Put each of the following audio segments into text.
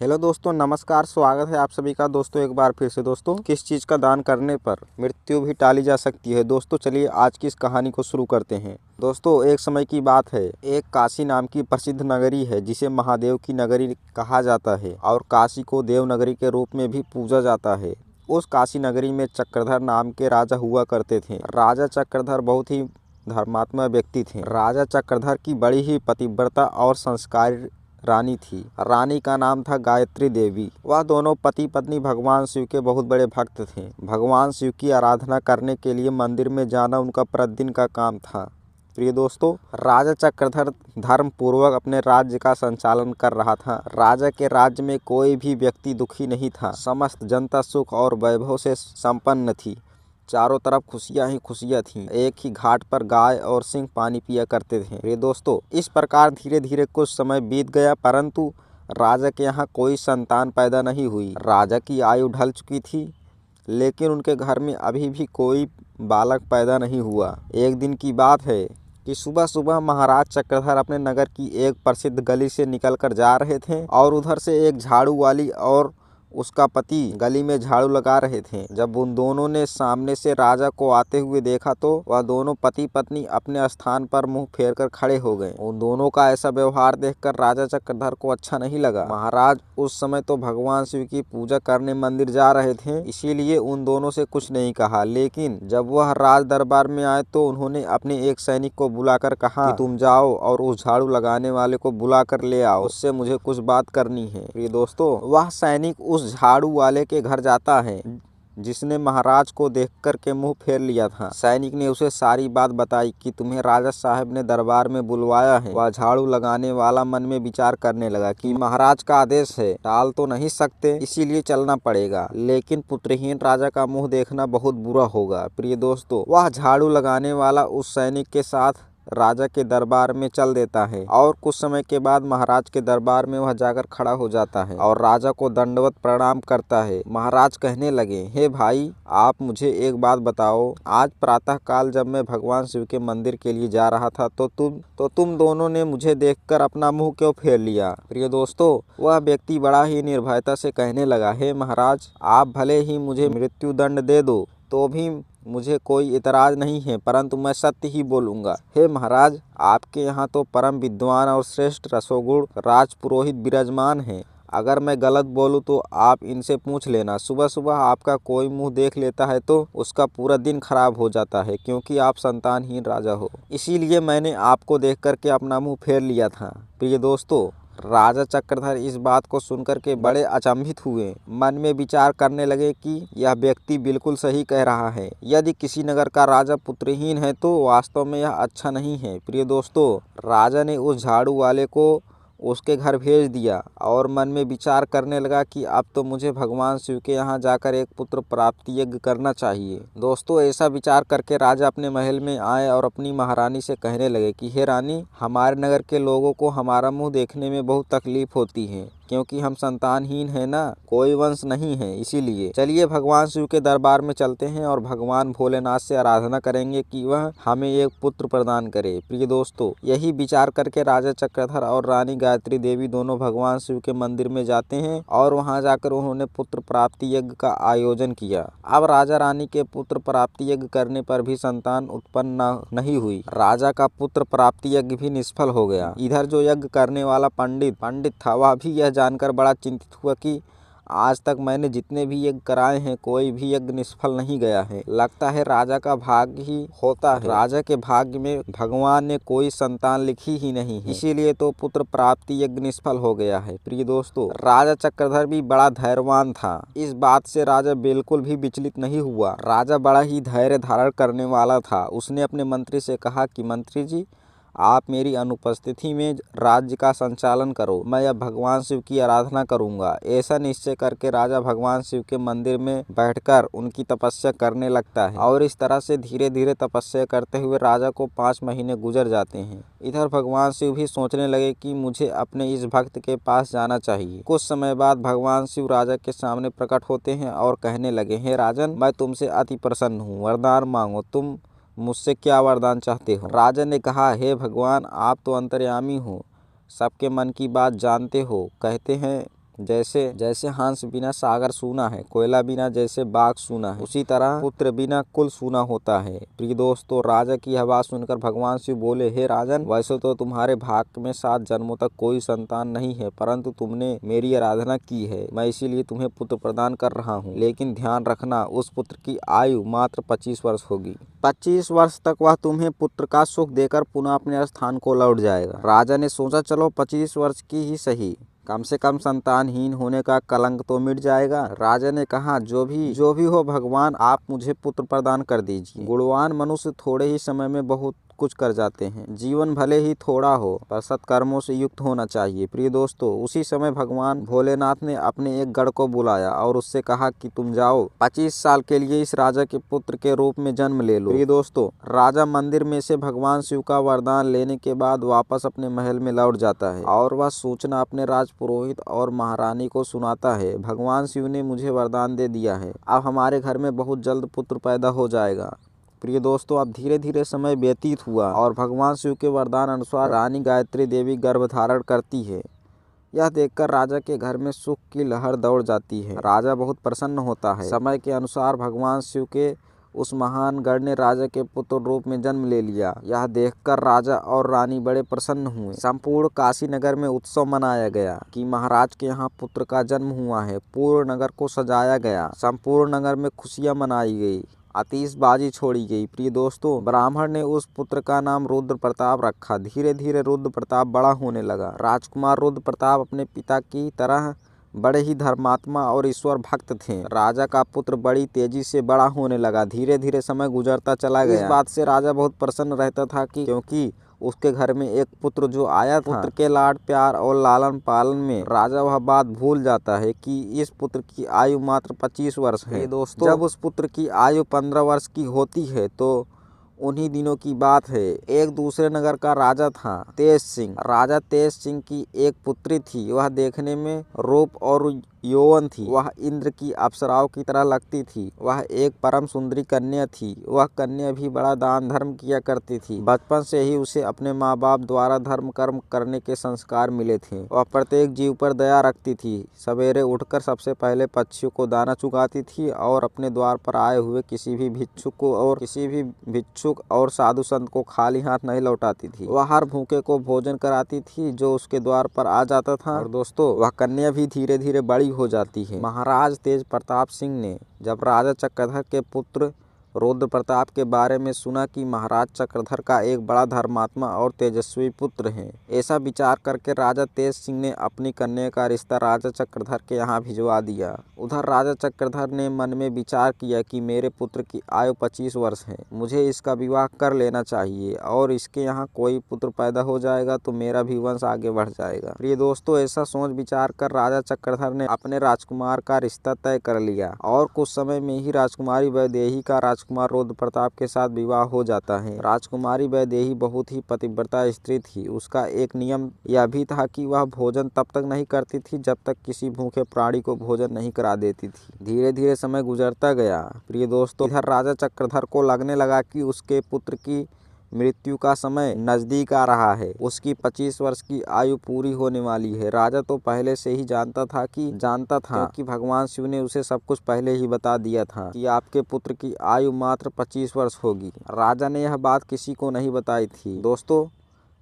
Hello दोस्तों, नमस्कार। स्वागत है आप सभी का दोस्तों एक बार फिर से। दोस्तों, किस चीज़ का दान करने पर मृत्यु भी टाली जा सकती है। दोस्तों चलिए आज की इस कहानी को शुरू करते हैं। दोस्तों, एक समय की बात है। एक काशी नाम की प्रसिद्ध नगरी है जिसे महादेव की नगरी कहा जाता है और काशी को देव नगरी के रूप में भी पूजा जाता है। उस काशी नगरी में चक्रधर नाम के राजा हुआ करते थे। राजा चक्रधर बहुत ही धर्मात्मा व्यक्ति थे। राजा चक्रधर की बड़ी ही पतिव्रता और संस्कारी रानी थी। रानी का नाम था गायत्री देवी। वह दोनों पति पत्नी भगवान शिव के बहुत बड़े भक्त थे। भगवान शिव की आराधना करने के लिए मंदिर में जाना उनका प्रतिदिन का काम था। प्रिय दोस्तों, राजा चक्रधर धर्म पूर्वक अपने राज्य का संचालन कर रहा था। राजा के राज्य में कोई भी व्यक्ति दुखी नहीं था। समस्त जनता सुख और वैभव से संपन्न थी। चारों तरफ खुशियां ही खुशियां थीं। एक ही घाट पर गाय और सिंह पानी पिया करते थे। प्रिय दोस्तों, इस प्रकार धीरे धीरे कुछ समय बीत गया, परंतु राजा के यहाँ कोई संतान पैदा नहीं हुई। राजा की आयु ढल चुकी थी, लेकिन उनके घर में अभी भी कोई बालक पैदा नहीं हुआ। एक दिन की बात है कि सुबह सुबह महाराज चक्रधर अपने नगर की एक प्रसिद्ध गली से निकलकर जा रहे थे और उधर से एक झाड़ू वाली और उसका पति गली में झाड़ू लगा रहे थे। जब उन दोनों ने सामने से राजा को आते हुए देखा तो वह दोनों पति पत्नी अपने स्थान पर मुंह फेर कर खड़े हो गए। उन दोनों का ऐसा व्यवहार देखकर राजा चक्रधर को अच्छा नहीं लगा। महाराज उस समय तो भगवान शिव की पूजा करने मंदिर जा रहे थे, इसीलिए उन दोनों से कुछ नहीं कहा। लेकिन जब वह राज दरबार में आए तो उन्होंने अपने एक सैनिक को बुलाकर कहा कि तुम जाओ और उस झाड़ू लगाने वाले को बुला कर ले आओ, उससे मुझे कुछ बात करनी है। प्रिय दोस्तों, वह सैनिक उस झाड़ू वाले के घर जाता है जिसने महाराज को देखकर के मुंह फेर लिया था। सैनिक ने उसे सारी बात बताई कि तुम्हें राजा साहब ने दरबार में बुलवाया है। वह झाड़ू लगाने वाला मन में विचार करने लगा कि महाराज का आदेश है, टाल तो नहीं सकते, इसीलिए चलना पड़ेगा। लेकिन पुत्रहीन राजा का मुंह देखना बहुत बुरा होगा। प्रिय दोस्तों, वह झाड़ू लगाने वाला उस सैनिक के साथ राजा के दरबार में चल देता है और कुछ समय के बाद महाराज के दरबार में वह जाकर खड़ा हो जाता है और राजा को दंडवत प्रणाम करता है। महाराज कहने लगे, हे भाई, आप मुझे एक बात बताओ। आज प्रातः काल जब मैं भगवान शिव के मंदिर के लिए जा रहा था तो तुम दोनों ने मुझे देखकर अपना मुंह क्यों फेर लिया। प्रिय दोस्तों, वह व्यक्ति बड़ा ही निर्भयता से कहने लगा, हे महाराज, आप भले ही मुझे मृत्यु दंड दे दो तो भी मुझे कोई इतराज नहीं है, परंतु मैं सत्य ही बोलूंगा। हे महाराज, आपके यहाँ तो परम विद्वान और श्रेष्ठ रसोगुण राजपुरोहित विराजमान हैं। अगर मैं गलत बोलूं तो आप इनसे पूछ लेना। सुबह सुबह आपका कोई मुंह देख लेता है तो उसका पूरा दिन खराब हो जाता है, क्योंकि आप संतानहीन राजा हो। इसीलिए मैंने आपको देख करके अपना मुंह फेर लिया था। प्रिय दोस्तों, राजा चक्रधर इस बात को सुनकर के बड़े अचंभित हुए। मन में विचार करने लगे कि यह व्यक्ति बिल्कुल सही कह रहा है। यदि किसी नगर का राजा पुत्रहीन है तो वास्तव में यह अच्छा नहीं है। प्रिय दोस्तों, राजा ने उस झाड़ू वाले को उसके घर भेज दिया और मन में विचार करने लगा कि अब तो मुझे भगवान शिव के यहाँ जाकर एक पुत्र प्राप्ति यज्ञ करना चाहिए। दोस्तों, ऐसा विचार करके राजा अपने महल में आए और अपनी महारानी से कहने लगे कि हे रानी, हमारे नगर के लोगों को हमारा मुंह देखने में बहुत तकलीफ होती है, क्योंकि हम संतानहीन है ना, कोई वंश नहीं है। इसीलिए चलिए भगवान शिव के दरबार में चलते हैं और भगवान भोलेनाथ से आराधना करेंगे कि वह हमें एक पुत्र प्रदान करे। प्रिय दोस्तों, यही विचार करके राजा चक्रधर और रानी गायत्री देवी दोनों भगवान शिव के मंदिर में जाते हैं और वहां जाकर उन्होंने पुत्र प्राप्ति यज्ञ का आयोजन किया। अब राजा रानी के पुत्र प्राप्ति यज्ञ करने पर भी संतान उत्पन्न नहीं हुई। राजा का पुत्र प्राप्ति यज्ञ भी निष्फल हो गया। इधर जो यज्ञ करने वाला पंडित था, वह भी यह जानकर बड़ा चिंतित हुआ कि आज तक मैंने जितने भी यज्ञ कराए हैं कोई भी यज्ञ निष्फल नहीं गया है। लगता है राजा का भाग्य ही होता है, राजा के भाग्य में भगवान ने कोई संतान लिखी ही नहीं है, इसीलिए तो पुत्र प्राप्ति यज्ञ निष्फल हो गया है। प्रिय दोस्तों, राजा चक्रधर भी बड़ा धैर्यवान था। इस बात से राजा बिल्कुल भी विचलित नहीं हुआ। राजा बड़ा ही धैर्य धारण करने वाला था। उसने अपने मंत्री से कहा कि मंत्री जी, आप मेरी अनुपस्थिति में राज्य का संचालन करो, मैं अब भगवान शिव की आराधना करूंगा। ऐसा निश्चय करके राजा भगवान शिव के मंदिर में बैठकर उनकी तपस्या करने लगता है और इस तरह से धीरे धीरे तपस्या करते हुए राजा को 5 महीने गुजर जाते हैं। इधर भगवान शिव भी सोचने लगे कि मुझे अपने इस भक्त के पास जाना चाहिए। कुछ समय बाद भगवान शिव राजा के सामने प्रकट होते हैं और कहने लगे, हे राजन, मैं तुमसे अति प्रसन्न हूँ, वरदान मांगो। तुम मुझसे क्या वरदान चाहते हो। राजा ने कहा, हे भगवान, आप तो अंतर्यामी हो, सबके मन की बात जानते हो। कहते हैं जैसे जैसे हंस बिना सागर सूना है, कोयला बिना जैसे बाग सूना है, उसी तरह पुत्र बिना कुल सूना होता है। प्रिय दोस्तों, राजा की यह बात सुनकर भगवान शिव बोले, हे राजन, वैसे तो तुम्हारे भाग्य में 7 जन्मों तक कोई संतान नहीं है, परंतु तुमने मेरी आराधना की है, मैं इसीलिए तुम्हें पुत्र प्रदान कर रहा हूँ। लेकिन ध्यान रखना, उस पुत्र की आयु मात्र 25 वर्ष होगी। 25 वर्ष तक वह तुम्हें पुत्र का सुख देकर पुनः अपने स्थान को लौट जाएगा। राजा ने सोचा, चलो 25 वर्ष की ही सही, कम से कम संतानहीन होने का कलंक तो मिट जाएगा। राजा ने कहा, जो भी हो भगवान, आप मुझे पुत्र प्रदान कर दीजिए। गुणवान मनुष्य थोड़े ही समय में बहुत कुछ कर जाते हैं। जीवन भले ही थोड़ा हो, पर सत्कर्मों से युक्त होना चाहिए। प्रिय दोस्तों, उसी समय भगवान भोलेनाथ ने अपने एक गढ़ को बुलाया और उससे कहा कि तुम जाओ, 25 साल के लिए इस राजा के पुत्र के रूप में जन्म ले लो। प्रिय दोस्तों, राजा मंदिर में से भगवान शिव का वरदान लेने के बाद वापस अपने महल में लौट जाता है और वह सूचना अपने राज पुरोहित और महारानी को सुनाता है, भगवान शिव ने मुझे वरदान दे दिया है, अब हमारे घर में बहुत जल्द पुत्र पैदा हो जाएगा। प्रिय दोस्तों, अब धीरे धीरे समय व्यतीत हुआ और भगवान शिव के वरदान अनुसार रानी गायत्री देवी गर्भ धारण करती है। यह देखकर राजा के घर में सुख की लहर दौड़ जाती है। राजा बहुत प्रसन्न होता है। समय के अनुसार भगवान शिव के उस महान गढ़ ने राजा के पुत्र रूप में जन्म ले लिया। यह देखकर राजा और रानी बड़े प्रसन्न हुए। संपूर्ण काशी नगर में उत्सव मनाया गया कि महाराज के यहाँ पुत्र का जन्म हुआ है। पूर्ण नगर को सजाया गया, संपूर्ण नगर में खुशियाँ मनाई गई, आतिशबाजी छोड़ी गई। प्रिय दोस्तों, ब्राह्मण ने उस पुत्र का नाम रुद्र प्रताप रखा। धीरे धीरे रुद्र प्रताप बड़ा होने लगा। राजकुमार रुद्र प्रताप अपने पिता की तरह बड़े ही धर्मात्मा और ईश्वर भक्त थे। राजा का पुत्र बड़ी तेजी से बड़ा होने लगा। धीरे धीरे समय गुजरता चला गया। इस बात से राजा बहुत प्रसन्न रहता था क्योंकि उसके घर में एक पुत्र जो आया था, पुत्र के लाड प्यार और लालन पालन में राजा वह बात भूल जाता है कि इस पुत्र की आयु मात्र 25 वर्ष है। दोस्तों, जब उस पुत्र की आयु 15 वर्ष की होती है तो उन्हीं दिनों की बात है। एक दूसरे नगर का राजा था तेज सिंह। राजा तेज सिंह की एक पुत्री थी। वह देखने में रूप और यौवन थी। वह इंद्र की अप्सराओं की तरह लगती थी। वह एक परम सुंदरी कन्या थी। वह कन्या भी बड़ा दान धर्म किया करती थी। बचपन से ही उसे अपने माँ बाप द्वारा धर्म कर्म करने के संस्कार मिले थे। वह प्रत्येक जीव पर दया रखती थी। सवेरे उठकर सबसे पहले पक्षियों को दाना चुगाती थी और अपने द्वार पर आए हुए किसी भी भिक्षुक और साधु संत को खाली हाथ नहीं लौटाती थी। वह हर भूखे को भोजन कराती थी जो उसके द्वार पर आ जाता था। और दोस्तों, वह कन्या भी धीरे धीरे बड़ी हो जाती है। महाराज तेज प्रताप सिंह ने जब राजा चक्रधर के पुत्र रुद्र प्रताप के बारे में सुना कि महाराज चक्रधर का एक बड़ा धर्मात्मा और तेजस्वी पुत्र है, ऐसा विचार करके राजा तेज सिंह ने अपनी कन्या का रिश्ता राजा चक्रधर के यहाँ भिजवा दिया। उधर राजा चक्रधर ने मन में विचार किया कि मेरे पुत्र की आयु 25 वर्ष है, मुझे इसका विवाह कर लेना चाहिए और इसके यहाँ कोई पुत्र पैदा हो जाएगा तो मेरा भी वंश आगे बढ़ जाएगा। प्रिय दोस्तों, ऐसा सोच विचार कर राजा चक्रधर ने अपने राजकुमार का रिश्ता तय कर लिया और कुछ समय में ही राजकुमारी वैदेही का राजकुमार रुद्र प्रताप के साथ विवाह हो जाता है। राजकुमारी वैदेही बहुत ही पतिव्रता स्त्री थी। उसका एक नियम यह भी था कि वह भोजन तब तक नहीं करती थी जब तक किसी भूखे प्राणी को भोजन नहीं करा देती थी। धीरे धीरे समय गुजरता गया। प्रिय दोस्तों, इधर राजा चक्रधर को लगने लगा कि उसके पुत्र की मृत्यु का समय नजदीक आ रहा है। उसकी 25 वर्ष की आयु पूरी होने वाली है। राजा तो पहले से ही जानता था क्योंकि भगवान शिव ने उसे सब कुछ पहले ही बता दिया था कि आपके पुत्र की आयु मात्र 25 वर्ष होगी। राजा ने यह बात किसी को नहीं बताई थी। दोस्तों,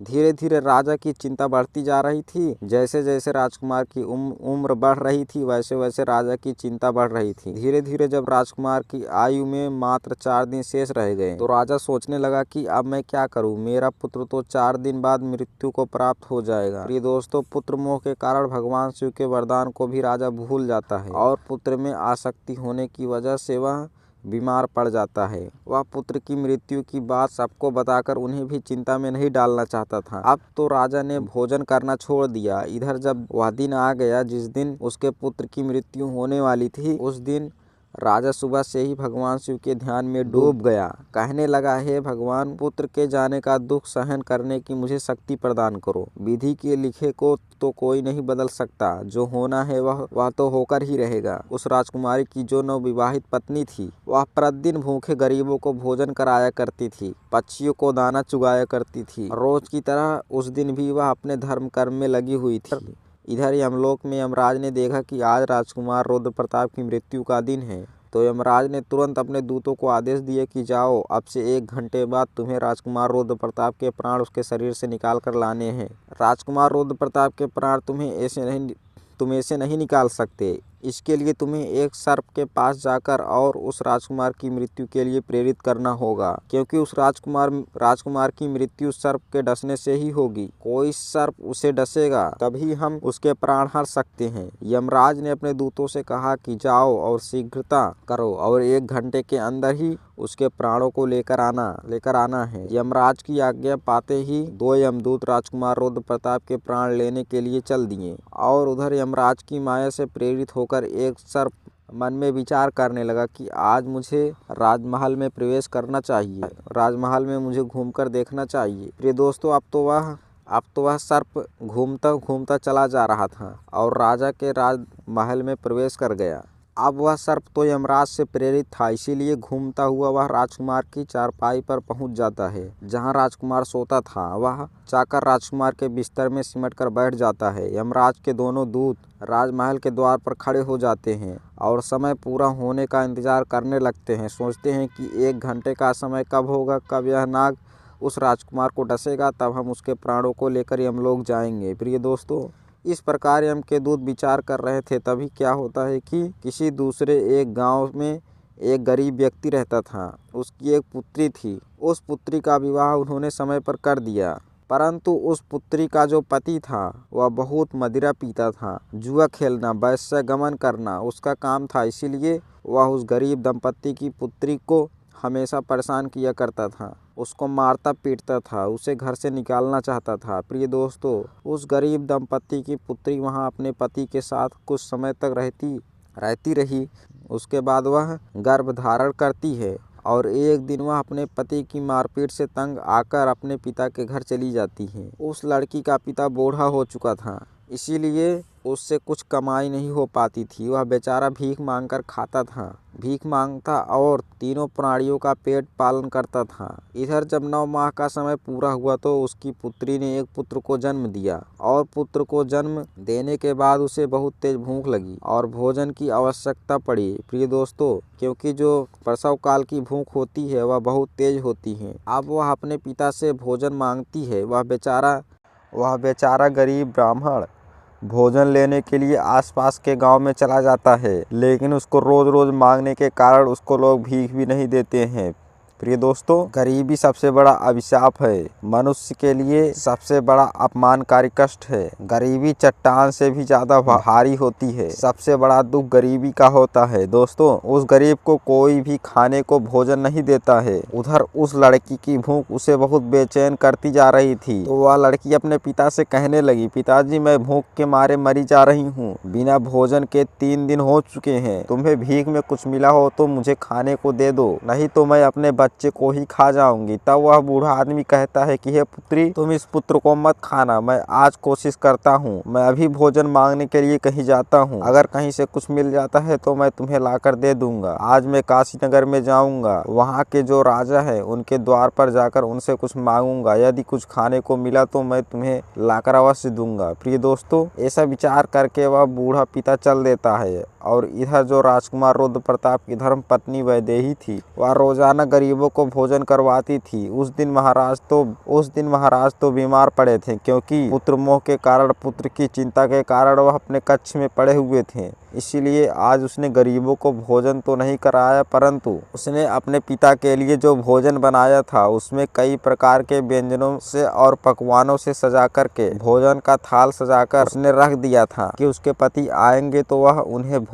धीरे धीरे राजा की चिंता बढ़ती जा रही थी। जैसे जैसे राजकुमार की उम्र बढ़ रही थी वैसे वैसे राजा की चिंता बढ़ रही थी। धीरे धीरे जब राजकुमार की आयु में मात्र 4 दिन शेष रह गए तो राजा सोचने लगा कि अब मैं क्या करूं, मेरा पुत्र तो 4 दिन बाद मृत्यु को प्राप्त हो जाएगा। प्रिय दोस्तों, पुत्र मोह के कारण भगवान शिव के वरदान को भी राजा भूल जाता है और पुत्र में आसक्ति होने की वजह से वह बीमार पड़ जाता है। वह पुत्र की मृत्यु की बात सबको बताकर उन्हें भी चिंता में नहीं डालना चाहता था। अब तो राजा ने भोजन करना छोड़ दिया। इधर जब वह दिन आ गया जिस दिन उसके पुत्र की मृत्यु होने वाली थी, उस दिन राजा सुबह से ही भगवान शिव के ध्यान में डूब गया। कहने लगा, हे भगवान, पुत्र के जाने का दुख सहन करने की मुझे शक्ति प्रदान करो। विधि के लिखे को तो कोई नहीं बदल सकता, जो होना है वह तो होकर ही रहेगा। उस राजकुमारी की जो नवविवाहित पत्नी थी वह प्रतिदिन भूखे गरीबों को भोजन कराया करती थी, पक्षियों को दाना चुगाया करती थी। रोज की तरह उस दिन भी वह अपने धर्म कर्म में लगी हुई थी। इधर यमलोक में यमराज ने देखा कि आज राजकुमार रुद्र प्रताप की मृत्यु का दिन है, तो यमराज ने तुरंत अपने दूतों को आदेश दिए कि जाओ, अब से 1 घंटे बाद तुम्हें राजकुमार रुद्र प्रताप के प्राण उसके शरीर से निकाल कर लाने हैं। राजकुमार रुद्र प्रताप के प्राण तुम ऐसे नहीं निकाल सकते। इसके लिए तुम्हें एक सर्प के पास जाकर और उस राजकुमार की मृत्यु के लिए प्रेरित करना होगा, क्योंकि उस राजकुमार की मृत्यु सर्प के डसने से ही होगी। कोई सर्प उसे डसेगा तभी हम उसके प्राण हर सकते हैं। यमराज ने अपने दूतों से कहा कि जाओ और शीघ्रता करो और 1 घंटे के अंदर ही उसके प्राणों को लेकर आना है। यमराज की आज्ञा पाते ही 2 यमदूत राजकुमार रुद्र प्रताप के प्राण लेने के लिए चल दिए। और उधर यमराज की माया से प्रेरित होकर एक सर्प मन में विचार करने लगा कि आज मुझे राजमहल में प्रवेश करना चाहिए, राजमहल में मुझे घूमकर देखना चाहिए। प्रिय दोस्तों, अब तो वह सर्प घूमता घूमता चला जा रहा था और राजा के राजमहल में प्रवेश कर गया। अब वह सर्प तो यमराज से प्रेरित था, इसीलिए घूमता हुआ वह राजकुमार की चारपाई पर पहुंच जाता है। जहां राजकुमार सोता था वह जाकर राजकुमार के बिस्तर में सिमट कर बैठ जाता है। यमराज के दोनों दूत राजमहल के द्वार पर खड़े हो जाते हैं और समय पूरा होने का इंतजार करने लगते हैं। सोचते हैं कि 1 घंटे का समय कब होगा, कब यह नाग उस राजकुमार को डसेगा, तब हम उसके प्राणों को लेकर यमलोक जाएंगे। प्रिय दोस्तों, इस प्रकार यम के दूत विचार कर रहे थे, तभी क्या होता है कि किसी दूसरे एक गांव में एक गरीब व्यक्ति रहता था। उसकी एक पुत्री थी। उस पुत्री का विवाह उन्होंने समय पर कर दिया, परंतु उस पुत्री का जो पति था वह बहुत मदिरा पीता था। जुआ खेलना, वैश्य गमन करना उसका काम था। इसीलिए वह उस गरीब दंपत्ति की पुत्री को हमेशा परेशान किया करता था, उसको मारता पीटता था, उसे घर से निकालना चाहता था। प्रिय दोस्तों, उस गरीब दंपत्ति की पुत्री वहां अपने पति के साथ कुछ समय तक रहती रही। उसके बाद वह गर्भ धारण करती है और एक दिन वह अपने पति की मारपीट से तंग आकर अपने पिता के घर चली जाती है। उस लड़की का पिता बूढ़ा हो चुका था, इसीलिए उससे कुछ कमाई नहीं हो पाती थी। वह बेचारा भीख मांगकर खाता था, भीख मांगता और तीनों प्राणियों का पेट पालन करता था। इधर जब 9 माह का समय पूरा हुआ तो उसकी पुत्री ने एक पुत्र को जन्म दिया और पुत्र को जन्म देने के बाद उसे बहुत तेज भूख लगी और भोजन की आवश्यकता पड़ी। प्रिय दोस्तों, क्योंकि जो प्रसव काल की भूख होती है वह बहुत तेज होती है। अब वह अपने पिता से भोजन मांगती है। वह बेचारा गरीब ब्राह्मण भोजन लेने के लिए आसपास के गांव में चला जाता है, लेकिन उसको रोज रोज मांगने के कारण उसको लोग भीख भी नहीं देते हैं। प्रिय दोस्तों, गरीबी सबसे बड़ा अभिशाप है, मनुष्य के लिए सबसे बड़ा अपमानकारी कष्ट है। गरीबी चट्टान से भी ज्यादा भारी होती है। सबसे बड़ा दुख गरीबी का होता है। दोस्तों, उस गरीब को कोई भी खाने को भोजन नहीं देता है। उधर उस लड़की की भूख उसे बहुत बेचैन करती जा रही थी, तो वह लड़की अपने पिता से कहने लगी, पिताजी, मैं भूख के मारे मरी जा रही हूँ। बिना भोजन के 3 दिन हो चुके हैं। तुम्हें भीख में कुछ मिला हो तो मुझे खाने को दे दो, नहीं तो मैं अपने बच्चे को ही खा जाऊंगी। तब वह बूढ़ा आदमी कहता है कि हे पुत्री, तुम इस पुत्र को मत खाना, मैं आज कोशिश करता हूँ। मैं अभी भोजन मांगने के लिए कहीं जाता हूँ, अगर कहीं से कुछ मिल जाता है तो मैं तुम्हें लाकर दे दूंगा। आज मैं काशी नगर में जाऊंगा, वहाँ के जो राजा है उनके द्वार पर जाकर उनसे कुछ मांगूंगा। यदि कुछ खाने को मिला तो मैं तुम्हें लाकर अवश्य दूंगा। प्रिय दोस्तों, ऐसा विचार करके वह बूढ़ा पिता चल देता है। और इधर जो राजकुमार रुद्र प्रताप की धर्म पत्नी वैदेही थी, वह रोजाना गरीबों को भोजन करवाती थी। उस दिन महाराज तो बीमार पड़े थे, क्योंकि पुत्र मोह के कारण, पुत्र की चिंता के कारण वह अपने कक्ष में पड़े हुए थे। इसीलिए आज उसने गरीबों को भोजन तो नहीं कराया, परंतु उसने अपने पिता के लिए जो भोजन बनाया था उसमें कई प्रकार के व्यंजनों से और पकवानों से सजा करके भोजन का थाल सजाकर उसने रख दिया था कि उसके पति आएंगे तो वह उन्हें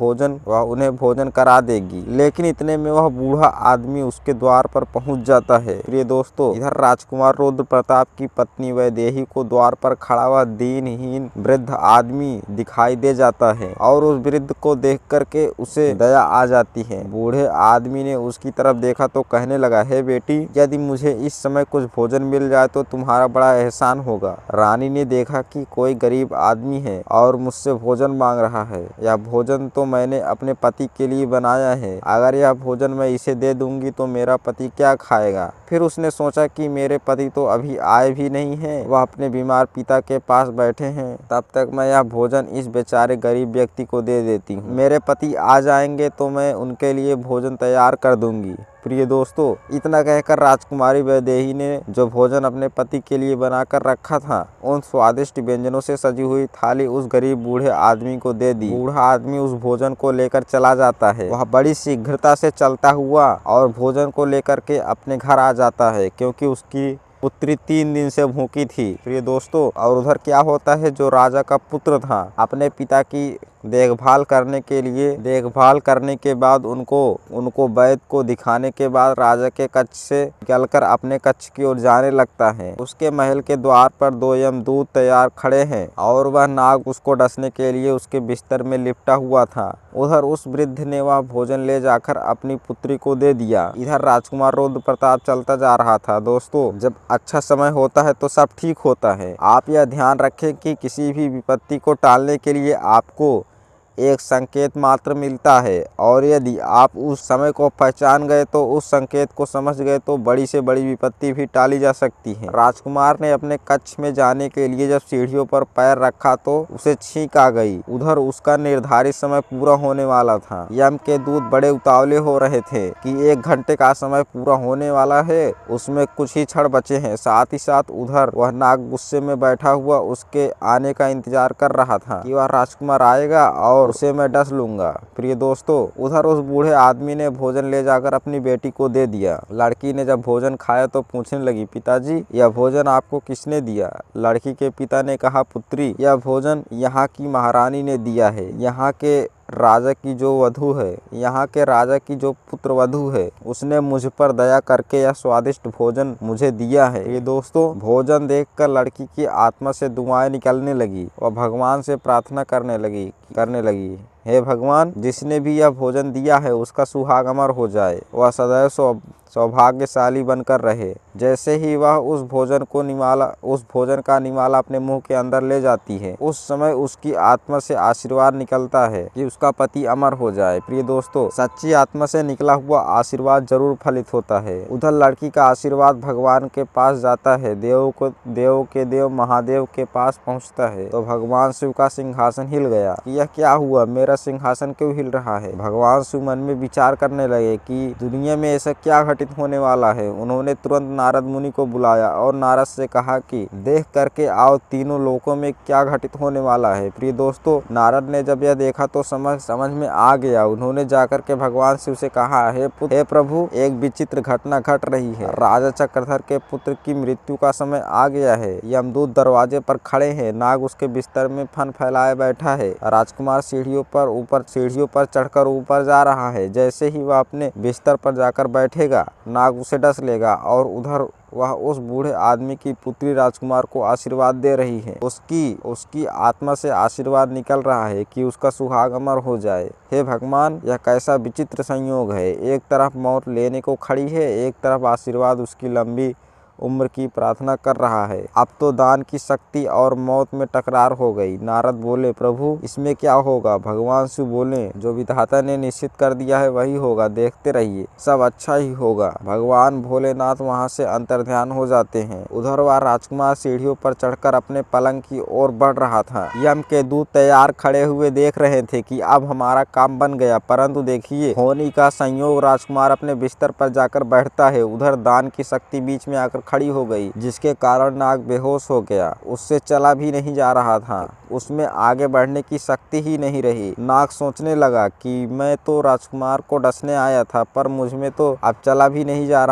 भोजन करा देगी। लेकिन इतने में वह बूढ़ा आदमी उसके द्वार पर पहुंच जाता है। प्रिय दोस्तों, इधर राजकुमार रुद्र प्रताप की पत्नी वैदेही को द्वार पर खड़ा हुआ दीनहीन वृद्ध आदमी दिखाई दे जाता है और उस वृद्ध को देख करके उसे दया आ जाती है। बूढ़े आदमी ने उसकी तरफ देखा तो कहने लगा, हे बेटी, यदि मुझे इस समय कुछ भोजन मिल जाए तो तुम्हारा बड़ा एहसान होगा। रानी ने देखा कि कोई गरीब आदमी है और मुझसे भोजन मांग रहा है। यह भोजन तो मैंने अपने पति के लिए बनाया है, अगर यह भोजन मैं इसे दे दूंगी तो मेरा पति पति क्या खाएगा। फिर उसने सोचा कि मेरे पति तो अभी आए भी नहीं हैं, वह अपने बीमार पिता के पास बैठे हैं, तब तक मैं यह भोजन इस बेचारे गरीब व्यक्ति को दे देती हूँ। मेरे पति आ जाएंगे तो मैं उनके लिए भोजन तैयार कर दूंगी। प्रिय दोस्तों, इतना कहकर राजकुमारी वैदेही ने जो भोजन अपने पति के लिए बनाकर रखा था, उन स्वादिष्ट व्यंजनों से सजी हुई थाली उस गरीब बूढ़े आदमी को दे दी। बूढ़ा आदमी उस भोजन को लेकर चला जाता है। वह बड़ी शीघ्रता से चलता हुआ और भोजन को लेकर के अपने घर आ जाता है, क्योंकि उसकी पुत्री 3 दिन से भूखी थी। प्रिय दोस्तों, और उधर क्या होता है, जो राजा का पुत्र था, अपने पिता की देखभाल करने के बाद उनको वैद्य को दिखाने के बाद राजा के कक्ष से निकलकर अपने कक्ष की ओर जाने लगता है। उसके महल के द्वार पर 2 यमदूत तैयार खड़े हैं और वह नाग उसको डसने के लिए उसके बिस्तर में लिपटा हुआ था। उधर उस वृद्ध ने वह भोजन ले जाकर अपनी पुत्री को दे दिया। इधर राजकुमार रुद्र प्रताप चलता जा रहा था। दोस्तों, जब अच्छा समय होता है तो सब ठीक होता है। आप यह ध्यान रखें कि किसी भी विपत्ति को टालने के लिए आपको एक संकेत मात्र मिलता है, और यदि आप उस समय को पहचान गए तो उस संकेत को समझ गए तो बड़ी से बड़ी विपत्ति भी टाली जा सकती है। राजकुमार ने अपने कक्ष में जाने के लिए जब सीढ़ियों पर पैर रखा तो उसे छींक आ गई। उधर उसका निर्धारित समय पूरा होने वाला था। यम के दूत बड़े उतावले हो रहे थे कि 1 घंटे का समय पूरा होने वाला है, उसमें कुछ ही क्षण बचे हैं। साथ ही साथ उधर वह नाग गुस्से में बैठा हुआ उसके आने का इंतजार कर रहा था कि वह राजकुमार आएगा और उसे मैं डस लूंगा। प्रिय दोस्तों, उधर उस बूढ़े आदमी ने भोजन ले जाकर अपनी बेटी को दे दिया। लड़की ने जब भोजन खाया तो पूछने लगी, पिताजी, यह भोजन आपको किसने दिया? लड़की के पिता ने कहा, पुत्री, यह भोजन यहाँ की महारानी ने दिया है। यहाँ के राजा की जो पुत्र वधू है, उसने मुझ पर दया करके यह स्वादिष्ट भोजन मुझे दिया है। ये दोस्तों, भोजन देखकर लड़की की आत्मा से दुआएं निकलने लगी। वह भगवान से प्रार्थना करने लगी, हे भगवान, जिसने भी यह भोजन दिया है उसका सुहाग अमर हो जाए, वह सदैव सौभाग्यशाली बनकर रहे। जैसे ही वह उस भोजन का निवाला अपने मुंह के अंदर ले जाती है, उस समय उसकी आत्मा से आशीर्वाद निकलता है कि उसका पति अमर हो जाए। प्रिय दोस्तों, सच्ची आत्मा से निकला हुआ आशीर्वाद जरूर फलित होता है। उधर लड़की का आशीर्वाद भगवान के पास जाता है, देव के देव महादेव के पास पहुँचता है। तो भगवान शिव का सिंहासन हिल गया। यह क्या हुआ, मेरा सिंहासन क्यों हिल रहा है? भगवान शिव मन में विचार करने लगे कि दुनिया में ऐसा क्या घटित होने वाला है। उन्होंने तुरंत नारद मुनि को बुलाया और नारद से कहा कि देख करके आओ तीनों लोकों में क्या घटित होने वाला है। प्रिय दोस्तों, नारद ने जब यह देखा तो समझ में आ गया। उन्होंने जाकर के भगवान शिव से कहा, हे प्रभु, एक विचित्र घटना घट रही है। राजा चक्रधर के पुत्र की मृत्यु का समय आ गया है। यमदूत दरवाजे पर खड़े हैं। नाग उसके बिस्तर में फन फैलाए बैठा है। राजकुमार सीढ़ियों पर चढ़कर ऊपर जा रहा है। जैसे ही वह अपने बिस्तर पर जाकर बैठेगा, नाग उसे डस लेगा और उधर वह उस बूढ़े आदमी की पुत्री राजकुमार को आशीर्वाद दे रही है। उसकी आत्मा से आशीर्वाद निकल रहा है कि उसका सुहाग अमर हो जाए। हे भगवान, यह कैसा विचित्र संयोग है। एक तरफ मौत लेने को खड़ी है, एक तरफ आशीर्वाद उसकी लंबी उम्र की प्रार्थना कर रहा है। अब तो दान की शक्ति और मौत में टकरार हो गई। नारद बोले, प्रभु, इसमें क्या होगा? भगवान शिव बोले, जो विधाता ने निश्चित कर दिया है वही होगा, देखते रहिए, सब अच्छा ही होगा। भगवान भोलेनाथ वहां से अंतर्ध्यान हो जाते हैं। उधर वह राजकुमार सीढ़ियों पर चढ़कर अपने पलंग की ओर बढ़ रहा था। यम के दूत तैयार खड़े हुए देख रहे थे कि अब हमारा काम बन गया, परंतु देखिए होनी का संयोग, राजकुमार अपने बिस्तर पर जाकर बैठता है। उधर दान की शक्ति बीच में आकर खड़ी हो गई, जिसके कारण नाग बेहोश हो गया। उससे चला भी नहीं जा रहा था, उसमें आगे बढ़ने की शक्ति ही नहीं रही। नाग सोचने लगा कि मैं तो राजकुमार को डसने आया था, पर मुझमें तो अब चला भी नहीं जा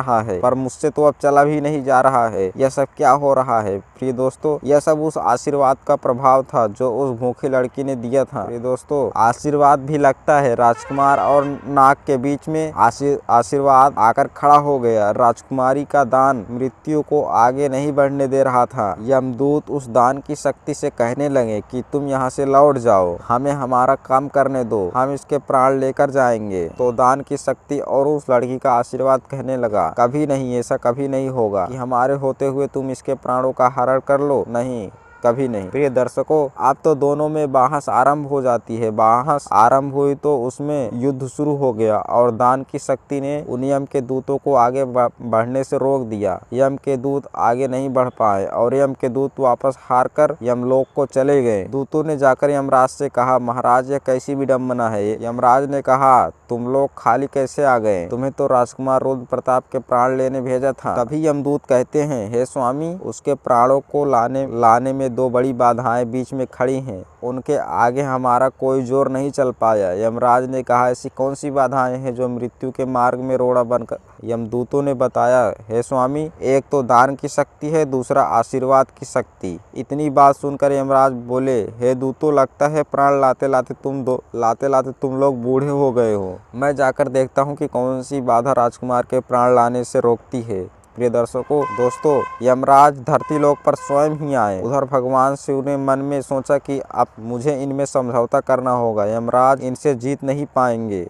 रहा है, यह सब क्या हो रहा है? प्रिय दोस्तों, यह सब उस आशीर्वाद का प्रभाव था जो उस भूखी लड़की ने दिया था। प्रिय दोस्तों, आशीर्वाद भी लगता है। राजकुमार और नाग के बीच में आशीर्वाद आकर खड़ा हो गया। राजकुमारी का दान मृत्यु को आगे नहीं बढ़ने दे रहा था। यमदूत उस दान की शक्ति से कहने लगे कि तुम यहाँ से लौट जाओ, हमें हमारा काम करने दो, हम इसके प्राण लेकर जाएंगे। तो दान की शक्ति और उस लड़की का आशीर्वाद कहने लगा, कभी नहीं, ऐसा कभी नहीं होगा कि हमारे होते हुए तुम इसके प्राणों का हरण कर लो। नहीं, कभी नहीं। प्रिय दर्शकों, अब तो दोनों में बहस आरंभ हो जाती है। बहस आरंभ हुई तो उसमें युद्ध शुरू हो गया और दान की शक्ति ने उन यम के दूतों को आगे बढ़ने से रोक दिया। यम के दूत आगे नहीं बढ़ पाए और यम के दूत वापस हार कर यमलोक को चले गए। दूतों ने जाकर यमराज से कहा, महाराज यह कैसी विडम्बना है। यमराज ने कहा, तुम लोग खाली कैसे आ गए? तुम्हें तो राजकुमार रुद्र प्रताप के प्राण लेने भेजा था। तभी यमदूत कहते हैं, हे स्वामी, उसके प्राणों को लाने में दो बड़ी बाधाएं बीच में खड़ी हैं। उनके आगे हमारा कोई जोर नहीं चल पाया। यमराज ने कहा, ऐसी कौन सी बाधाएं हैं जो मृत्यु के मार्ग में रोड़ा बनकर? यमदूतों ने बताया, हे स्वामी, एक तो दान की शक्ति है, दूसरा आशीर्वाद की शक्ति। इतनी बात सुनकर यमराज बोले, हे दूतों, लगता है प्राण लाते लाते तुम लोग बूढ़े हो गए हो। मैं जाकर देखता हूँ कि कौन सी बाधा राजकुमार के प्राण लाने से रोकती है। प्रिय दर्शकों, दोस्तों, यमराज धरती लोक पर स्वयं ही आए। उधर भगवान शिव ने मन में सोचा कि अब मुझे इनमें समझौता करना होगा। यमराज इनसे जीत नहीं पाएंगे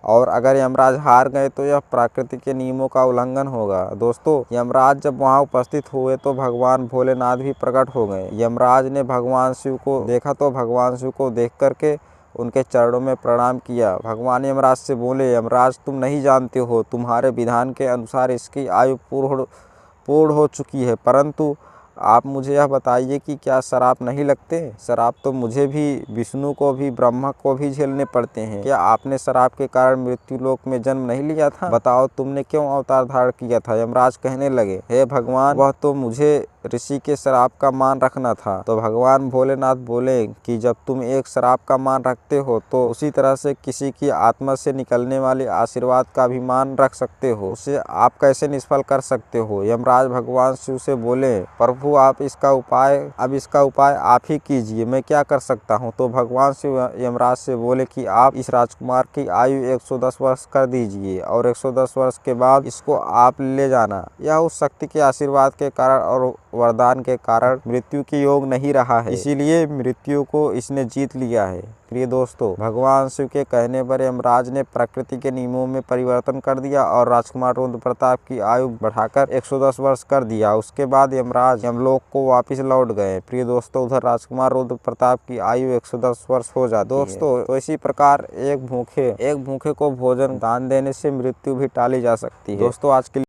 और अगर यमराज हार गए तो यह प्रकृति के नियमों का उल्लंघन होगा। दोस्तों, यमराज जब वहां उपस्थित हुए तो भगवान भोलेनाथ भी प्रकट हो गए। यमराज ने भगवान शिव को देखा तो भगवान शिव को देख करके उनके चरणों में प्रणाम किया। भगवान यमराज से बोले, यमराज, तुम नहीं जानते हो, तुम्हारे विधान के अनुसार इसकी आयु पूर्ण हो चुकी है, परंतु आप मुझे यह बताइए कि क्या श्राप नहीं लगते? श्राप तो मुझे भी, विष्णु को भी, ब्रह्मा को भी झेलने पड़ते हैं। क्या आपने श्राप के कारण मृत्यु लोक में जन्म नहीं लिया था? बताओ, तुमने क्यों अवतार धारण किया था? यमराज कहने लगे, हे भगवान, वह तो मुझे ऋषि के श्राप का मान रखना था। तो भगवान भोलेनाथ बोले कि जब तुम एक श्राप का मान रखते हो तो उसी तरह से किसी की आत्मा से निकलने वाले आशीर्वाद का भी मान रख सकते हो। उसे आप कैसे निष्फल कर सकते हो? यमराज भगवान शिव से बोले, प्रभु, आप इसका उपाय आप ही कीजिए, मैं क्या कर सकता हूँ? तो भगवान शिव यमराज से बोले कि आप इस राजकुमार की आयु 110 वर्ष कर दीजिए और 110 वर्ष के बाद इसको आप ले जाना। यह उस शक्ति के आशीर्वाद के कारण और वरदान के कारण मृत्यु की योग नहीं रहा है, इसीलिए मृत्यु को इसने जीत लिया है। प्रिय दोस्तों, भगवान शिव के कहने पर यमराज ने प्रकृति के नियमों में परिवर्तन कर दिया और राजकुमार रुद्र प्रताप की आयु बढ़ाकर 110 वर्ष कर दिया। उसके बाद यमराज यमलोक को वापस लौट गए। प्रिय दोस्तों, उधर राजकुमार रुद्र प्रताप की आयु 110 वर्ष हो जाती है। दोस्तों, तो इसी प्रकार एक भूखे को भोजन दान देने से मृत्यु भी टाली जा सकती है। दोस्तों, आज के